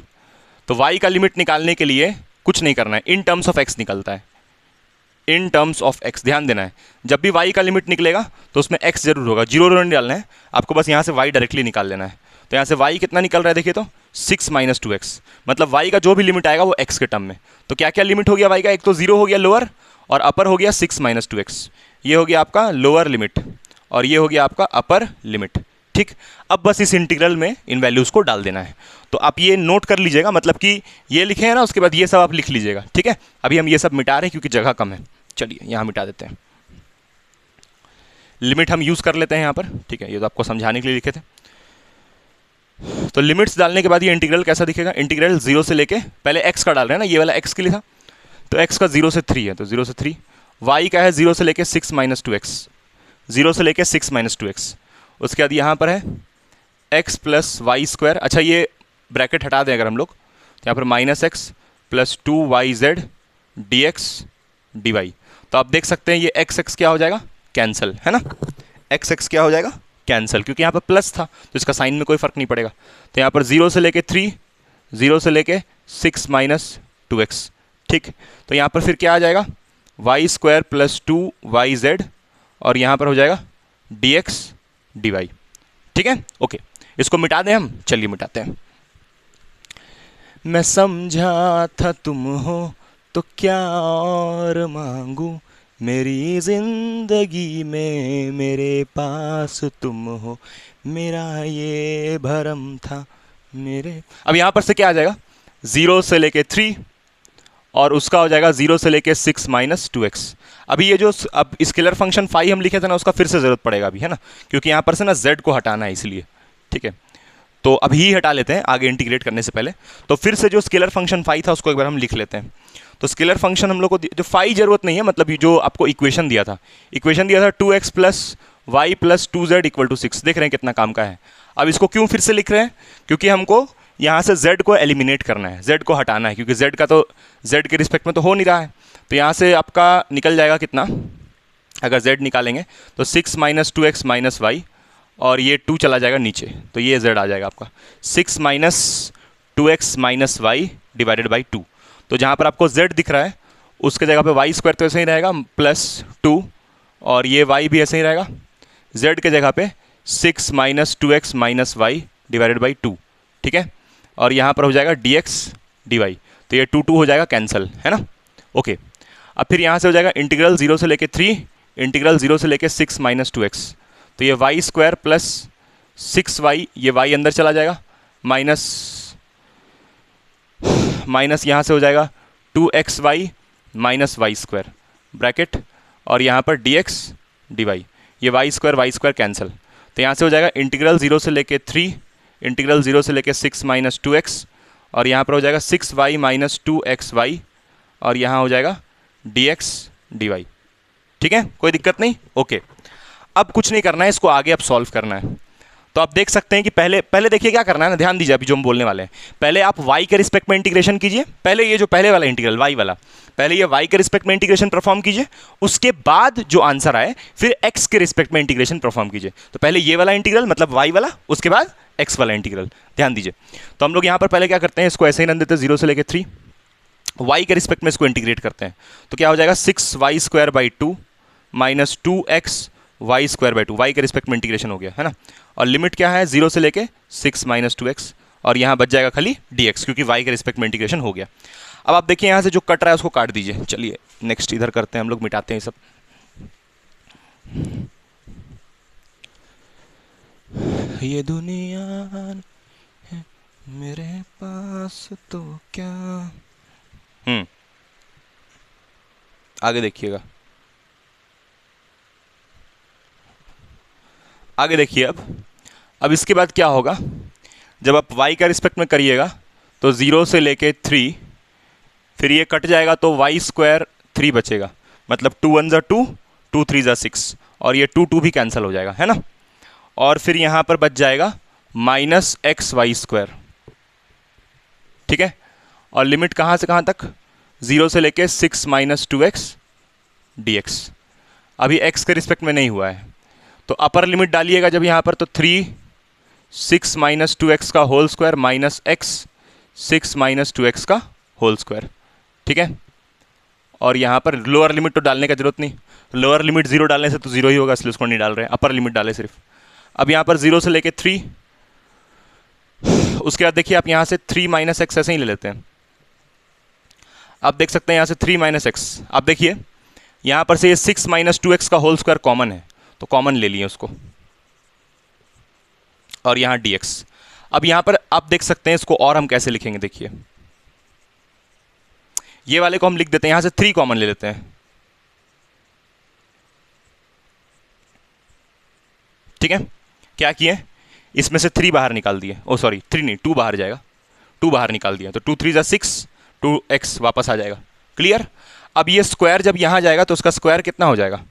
तो y का लिमिट निकालने के लिए कुछ नहीं करना है, इन टर्म्स ऑफ x निकलता है, इन टर्म्स ऑफ x। ध्यान देना है, जब भी y का लिमिट निकलेगा तो उसमें x जरूर होगा, 0 नहीं डालना है आपको, बस यहाँ से y डायरेक्टली निकाल लेना है। तो यहाँ से y कितना निकल रहा है? देखिए तो 6 माइनस 2x, मतलब y का जो भी लिमिट आएगा वो x के टर्म में। तो क्या क्या लिमिट हो गया y का? एक तो 0 हो गया लोअर, और अपर हो गया 6 माइनस 2x, ये हो गया आपका लोअर लिमिट, और ये हो गया आपका अपर लिमिट, ठीक। अब बस इस इंटीग्रल में इन वैल्यूज़ को डाल देना है। तो आप ये नोट कर लीजिएगा, मतलब कि ये लिखे हैं ना, उसके बाद ये सब आप लिख लीजिएगा, ठीक है। अभी हम ये सब मिटा रहे हैं क्योंकि जगह कम है, चलिए यहाँ मिटा देते हैं। लिमिट हम यूज़ कर लेते हैं यहाँ पर, ठीक है, ये तो आपको समझाने के लिए लिखे थे। तो लिमिट्स डालने के बाद ये इंटीग्रल कैसा दिखेगा? इंटीग्रल 0 से लेके, पहले x का डाल रहे हैं ना, ये वाला x के लिए था, तो x का 0 से 3 है, तो 0 से 3। y का है 0 से लेके 6 माइनस 2x, 0 से लेके 6 माइनस 2x। उसके बाद यहाँ पर है x प्लस वाई स्क्वायर। अच्छा ये ब्रैकेट हटा दें अगर हम लोग, तो यहाँ पर minus x plus 2yz dx D. तो आप देख सकते हैं ये एक्स एक्स क्या हो जाएगा, कैंसिल, है ना, एक्स एक्स क्या हो जाएगा, कैंसिल, क्योंकि यहाँ पर प्लस था तो इसका साइन में कोई फर्क नहीं पड़ेगा। तो यहाँ पर 0 से लेके 3, 0 से लेके 6 माइनस 2x, ठीक। तो यहाँ पर फिर क्या आ जाएगा, वाई स्क्वायर प्लस 2yz, और यहाँ पर हो जाएगा dx dy, ठीक है, ओके। इसको मिटा दें हम, चलिए मिटाते हैं। मैं समझा था तुम हो तो क्या और मांगू, मेरी जिंदगी में मेरे पास तुम हो, मेरा ये भरम था मेरे। अब यहां पर से क्या आ जाएगा, 0 से लेके 3 और उसका हो जाएगा 0 से लेके 6 माइनस 2x। अभी ये जो अब स्केलर फंक्शन फाई हम लिखे थे ना, उसका फिर से जरूरत पड़ेगा अभी, है ना, क्योंकि यहां पर से ना z को हटाना है इसलिए, ठीक है। तो अभी ही हटा लेते हैं आगे इंटीग्रेट करने से पहले। तो फिर से जो स्केलर फंक्शन फाई था उसको एक बार हम लिख लेते हैं। तो स्केलर फंक्शन हम लोग को जो फाई जरूरत नहीं है, मतलब जो आपको इक्वेशन दिया था 2x plus y plus 2z equal to 6, देख रहे हैं कितना काम का है। अब इसको क्यों फिर से लिख रहे हैं, क्योंकि हमको यहाँ से z को एलिमिनेट करना है, z को हटाना है, क्योंकि z का तो z के रिस्पेक्ट में तो हो नहीं रहा है। तो यहाँ से आपका निकल जाएगा कितना, अगर z निकालेंगे तो 6 माइनस 2x माइनस वाई, और ये 2 चला जाएगा नीचे, तो ये z आ जाएगा आपका 6 minus 2x minus y divided by 2। तो जहाँ पर आपको z दिख रहा है उसके जगह पे वाई स्क्वायर तो ऐसे ही रहेगा प्लस 2, और ये y भी ऐसे ही रहेगा, z के जगह पे 6 minus 2x minus y divided by 2, ठीक है। और यहाँ पर हो जाएगा dx dy, तो ये 2 हो जाएगा कैंसिल, है ना, ओके। अब फिर यहाँ से हो जाएगा इंटीग्रल 0 से लेके 3, इंटीग्रल 0 से लेके 6 माइनस 2x, तो ये वाई स्क्वायर प्लस 6y, ये y अंदर चला जाएगा, माइनस यहाँ से हो जाएगा 2xy minus Y square bracket, और यहाँ पर dx dy, ये वाई स्क्वायर कैंसिल। तो यहाँ से हो जाएगा इंटीग्रल 0 से लेके 3, इंटीग्रल 0 से लेके 6 माइनस 2x, और यहाँ पर हो जाएगा 6y माइनस 2xy, और यहाँ हो जाएगा dx dy, ठीक है, कोई दिक्कत नहीं, ओके। अब कुछ नहीं करना है, इसको आगे अब सॉल्व करना है। तो आप देख सकते हैं कि पहले देखिए क्या करना है ना, ध्यान दीजिए अभी जो हम बोलने वाले हैं। पहले आप y के रिस्पेक्ट में इंटीग्रेशन कीजिए, पहले ये जो पहले वाला इंटीग्रल y वाला, पहले ये y के रिस्पेक्ट में इंटीग्रेशन परफॉर्म कीजिए, उसके बाद जो आंसर आए फिर x के रिस्पेक्ट में इंटीग्रेशन परफॉर्म कीजिए। तो पहले ये वाला इंटीग्रल मतलब y वाला, उसके बाद x वाला इंटीग्रल, ध्यान दीजिए। तो हम लोग यहाँ पर पहले क्या करते हैं, इसको ऐसे ही रन देते हैं 0 से लेकर 3, y के रिस्पेक्ट में इसको इंटीग्रेट करते हैं। तो क्या हो जाएगा 6y square by 2 minus 2x y square by 2, y के रिस्पेक्ट में इंटीग्रेशन हो गया, है ना। और लिमिट क्या है 0 से लेके 6 माइनस 2x, और यहाँ बच जाएगा खाली dx, क्योंकि y के रिस्पेक्ट में इंटीग्रेशन हो गया। अब आप देखिए यहाँ से जो कट रहा है उसको काट दीजिए। चलिए नेक्स्ट इधर करते हैं हम लोग, मिटाते हैं सब। ये दुनिया है मेरे पास तो क्या, आगे देखिएगा, आगे देखिए। अब इसके बाद क्या होगा, जब आप y का रिस्पेक्ट में करिएगा तो 0 से लेके 3, फिर ये कट जाएगा तो वाई स्क्वायर 3 बचेगा, मतलब 2 1 ज़ा 2, 2 3 ज़ा 6, और ये 2 2 भी कैंसिल हो जाएगा, है ना। और फिर यहाँ पर बच जाएगा माइनस एक्स वाई स्क्वायर, ठीक है। और लिमिट कहाँ से कहाँ तक, 0 से लेके 6 माइनस 2x dx। अभी x के रिस्पेक्ट में नहीं हुआ है, तो अपर लिमिट डालिएगा जब यहाँ पर, तो 3 6 माइनस 2x का whole square minus x 6 minus 2x का होल स्क्वायर, ठीक है। और यहाँ पर लोअर लिमिट तो डालने का जरूरत नहीं, लोअर लिमिट 0 डालने से तो 0 ही होगा, इसलिए उसको नहीं डाल रहे हैं, अपर लिमिट डाले सिर्फ। अब यहाँ पर 0 से लेके 3, उसके बाद देखिए आप यहाँ से 3 माइनस एक्स ऐसे ही ले लेते हैं। आप देख सकते हैं यहाँ से 3 माइनस एक्स, आप देखिए यहाँ पर से ये 6 माइनस 2x का होल स्क्वायर कॉमन है, तो कॉमन ले लिए उसको, और यहाँ dx। अब यहाँ पर आप देख सकते हैं इसको और हम कैसे लिखेंगे, देखिए ये वाले को हम लिख देते हैं, यहाँ से 3 कॉमन ले लेते हैं, ठीक है। क्या किए, इसमें से 3 बाहर निकाल दिए, ओ सॉरी 3 नहीं 2 बाहर जाएगा, 2 बाहर निकाल दिया, तो 2 3 ज़ा 6, 2x वापस आ जाएगा, क्लियर। अब ये स्क्वायर जब यहाँ जाएगा तो उसका स्क्वायर कितना हो जाएगा,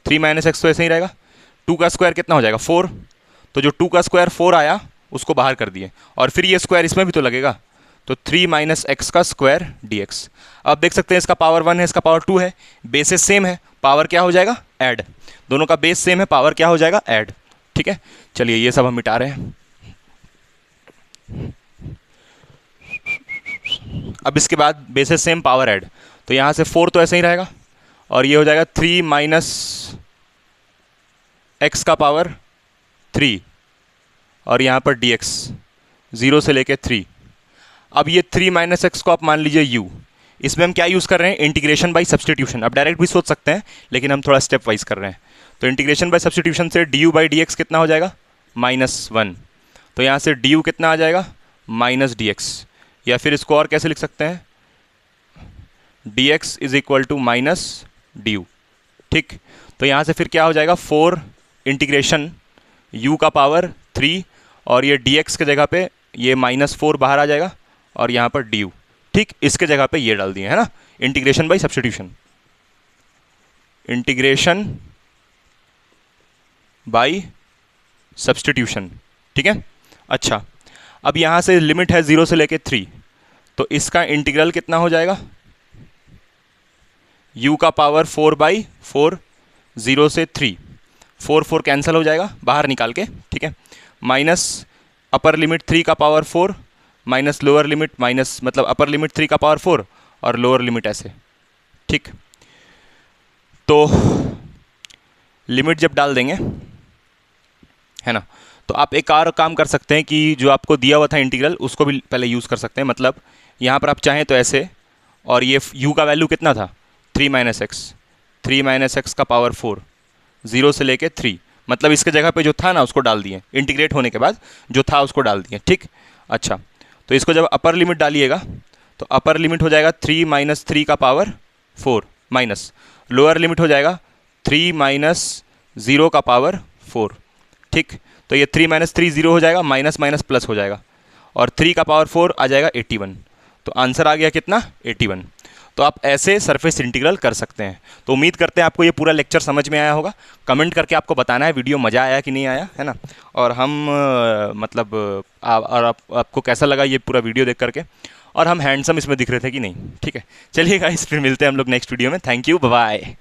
3 माइनस एक्स तो ऐसे ही रहेगा, 2 का स्क्वायर कितना हो जाएगा 4, तो जो 2 का स्क्वायर 4 आया उसको बाहर कर दिए, और फिर ये स्क्वायर इसमें भी तो लगेगा, तो 3 माइनस एक्स का स्क्वायर dx। अब देख सकते हैं इसका पावर 1 है, इसका पावर 2 है, बेसेस सेम है, पावर क्या हो जाएगा, ऐड। दोनों का बेस सेम है, पावर क्या हो जाएगा, ऐड। ठीक है, चलिए ये सब हम मिटा रहे हैं। अब इसके बाद बेसेस सेम, पावर ऐड, तो यहाँ से 4 तो ऐसे ही रहेगा, और ये हो जाएगा 3 माइनस एक्स का पावर 3, और यहाँ पर dx 0 से लेके 3। अब ये 3 माइनस एक्स को आप मान लीजिए u, इसमें हम क्या यूज़ कर रहे हैं, इंटीग्रेशन बाय सब्सटीट्यूशन। अब डायरेक्ट भी सोच सकते हैं, लेकिन हम थोड़ा स्टेप वाइज कर रहे हैं। तो इंटीग्रेशन बाय सब्सटीट्यूशन से du बाई dx कितना हो जाएगा, -1। तो यहाँ से du कितना आ जाएगा, -dx, या फिर इसको और कैसे लिख सकते हैं, dx is equal to minus du। ठीक, तो यहाँ से फिर क्या हो जाएगा, 4 इंटीग्रेशन u का पावर 3, और ये dx के जगह पे ये -4 बाहर आ जाएगा, और यहाँ पर du। ठीक, इसके जगह पे ये डाल दिए है ना, integration by substitution, integration by substitution. ठीक है, अच्छा, अब यहाँ से लिमिट है 0 से लेके 3, तो इसका इंटीग्रल कितना हो जाएगा, u का पावर 4/4, 0 से 3, 4 कैंसिल हो जाएगा बाहर निकाल के। ठीक है, माइनस अपर लिमिट 3 का power 4 minus lower limit, minus मतलब अपर लिमिट 3 का पावर 4 और लोअर लिमिट ऐसे। ठीक, तो लिमिट जब डाल देंगे है ना, तो आप एक और काम कर सकते हैं कि जो आपको दिया हुआ था इंटीग्रल, उसको भी पहले यूज़ कर सकते हैं। मतलब यहाँ पर आप चाहें तो ऐसे, और ये u का वैल्यू कितना था, 3 माइनस एक्स का पावर 4, 0 से लेके 3, मतलब इसके जगह पे जो था ना उसको डाल दिए, इंटीग्रेट होने के बाद जो था उसको डाल दिए। ठीक, अच्छा, तो इसको जब अपर लिमिट डालिएगा तो अपर लिमिट हो जाएगा 3 माइनस 3 का पावर 4 माइनस लोअर लिमिट हो जाएगा 3 माइनस 0 का पावर 4। ठीक, तो ये 3 माइनस 3 0 हो जाएगा, माइनस माइनस प्लस हो जाएगा, और 3 का पावर 4 आ जाएगा 81। तो आंसर आ गया कितना, 81। तो आप ऐसे सरफेस इंटीग्रल कर सकते हैं। तो उम्मीद करते हैं आपको ये पूरा लेक्चर समझ में आया होगा। कमेंट करके आपको बताना है वीडियो मज़ा आया कि नहीं आया, है ना, और हम मतलब आपको कैसा लगा ये पूरा वीडियो देख करके, और हम हैंडसम इसमें दिख रहे थे कि नहीं। ठीक है, चलिए गाइस, फिर मिलते हैं हम लोग नेक्स्ट वीडियो में। Thank you, bye.